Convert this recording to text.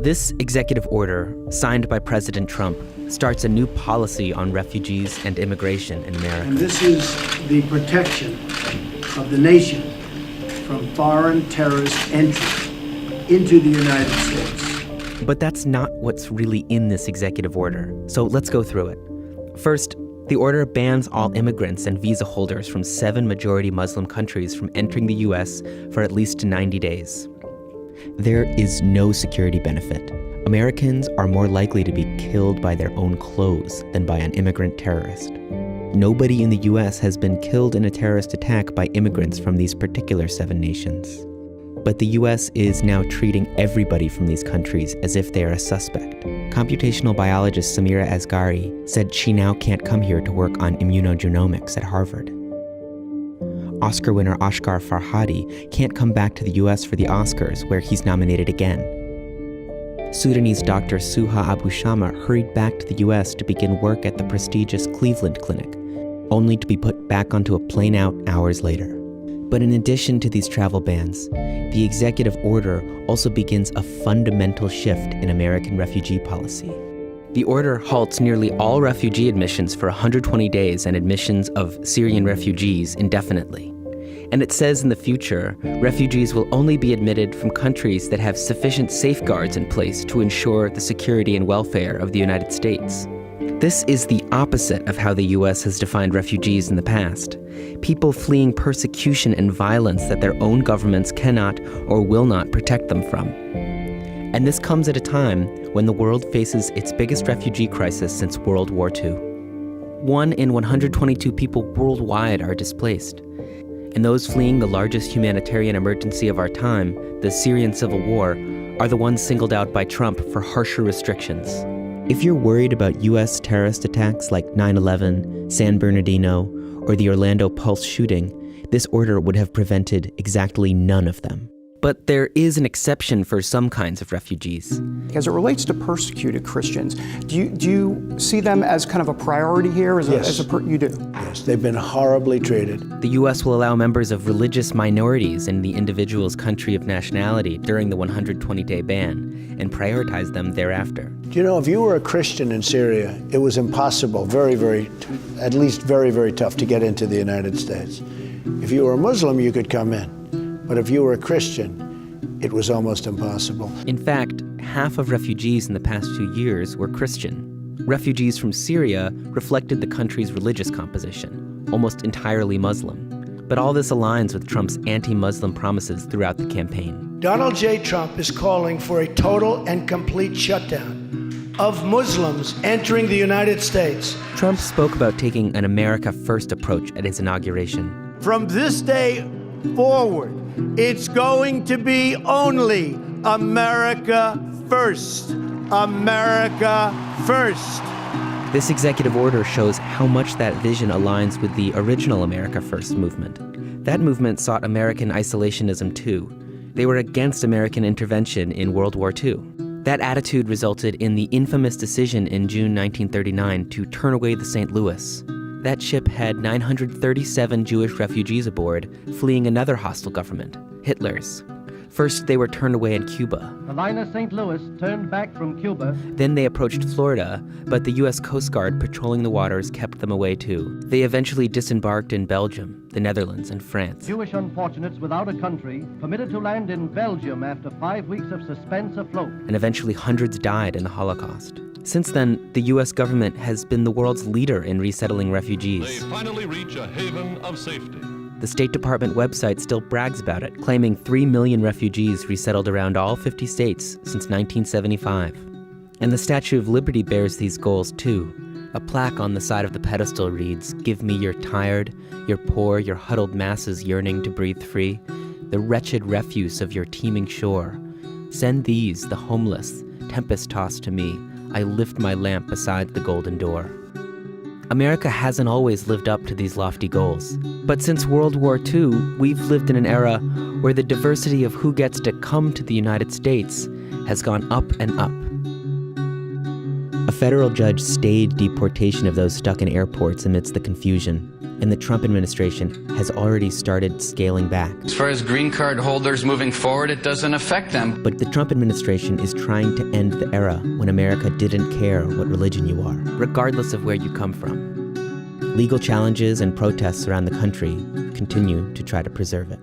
This executive order, signed by President Trump, starts a new policy on refugees and immigration in America. And this is the protection of the nation from foreign terrorist entry into the United States. But that's not what's really in this executive order, so let's go through it. First, the order bans all immigrants and visa holders from 7 majority Muslim countries from entering the U.S. for at least 90 days. There is no security benefit. Americans are more likely to be killed by their own clothes than by an immigrant terrorist. Nobody in the U.S. has been killed in a terrorist attack by immigrants from these particular 7 nations. But the U.S. is now treating everybody from these countries as if they are a suspect. Computational biologist Samira Asghari said she now can't come here to work on immunogenomics at Harvard. Oscar winner Ashghar Farhadi can't come back to the U.S. for the Oscars, where he's nominated again. Sudanese doctor Suha Abu Shama hurried back to the U.S. to begin work at the prestigious Cleveland Clinic, only to be put back onto a plane out hours later. But in addition to these travel bans, the executive order also begins a fundamental shift in American refugee policy. The order halts nearly all refugee admissions for 120 days and admissions of Syrian refugees indefinitely. And it says in the future, refugees will only be admitted from countries that have sufficient safeguards in place to ensure the security and welfare of the United States. This is the opposite of how the U.S. has defined refugees in the past. People fleeing persecution and violence that their own governments cannot or will not protect them from. And this comes at a time when the world faces its biggest refugee crisis since World War II. 1 in 122 people worldwide are displaced. And those fleeing the largest humanitarian emergency of our time, the Syrian civil war, are the ones singled out by Trump for harsher restrictions. If you're worried about U.S. terrorist attacks like 9/11, San Bernardino, or the Orlando Pulse shooting, this order would have prevented exactly none of them. But there is an exception for some kinds of refugees. As it relates to persecuted Christians, do you see them as kind of a priority here? Yes. You do? Yes, they've been horribly treated. The U.S. will allow members of religious minorities in the individual's country of nationality during the 120-day ban and prioritize them thereafter. Do you know, if you were a Christian in Syria, it was impossible, at least very tough to get into the United States. If you were a Muslim, you could come in. But if you were a Christian, it was almost impossible. In fact, half of refugees in the past 2 years were Christian. Refugees from Syria reflected the country's religious composition, almost entirely Muslim. But all this aligns with Trump's anti-Muslim promises throughout the campaign. Donald J. Trump is calling for a total and complete shutdown of Muslims entering the United States. Trump spoke about taking an America First approach at his inauguration. From this day forward, it's going to be only America first. America first. This executive order shows how much that vision aligns with the original America First movement. That movement sought American isolationism too. They were against American intervention in World War II. That attitude resulted in the infamous decision in June 1939 to turn away the St. Louis. That ship had 937 Jewish refugees aboard, fleeing another hostile government, Hitler's. First, they were turned away in Cuba. The liner St. Louis turned back from Cuba. Then they approached Florida, but the U.S. Coast Guard patrolling the waters kept them away too. They eventually disembarked in Belgium, the Netherlands, and France. Jewish unfortunates without a country permitted to land in Belgium after 5 weeks of suspense afloat. And eventually hundreds died in the Holocaust. Since then, the U.S. government has been the world's leader in resettling refugees. They finally reach a haven of safety. The State Department website still brags about it, claiming 3 million refugees resettled around all 50 states since 1975. And the Statue of Liberty bears these goals too. A plaque on the side of the pedestal reads, "Give me your tired, your poor, your huddled masses yearning to breathe free, the wretched refuse of your teeming shore. Send these, the homeless, tempest-tossed to me. I lift my lamp beside the golden door." America hasn't always lived up to these lofty goals. But since World War II, we've lived in an era where the diversity of who gets to come to the United States has gone up and up. A federal judge stayed deportation of those stuck in airports amidst the confusion, and the Trump administration has already started scaling back. As far as green card holders moving forward, it doesn't affect them. But the Trump administration is trying to end the era when America didn't care what religion you are, regardless of where you come from. Legal challenges and protests around the country continue to try to preserve it.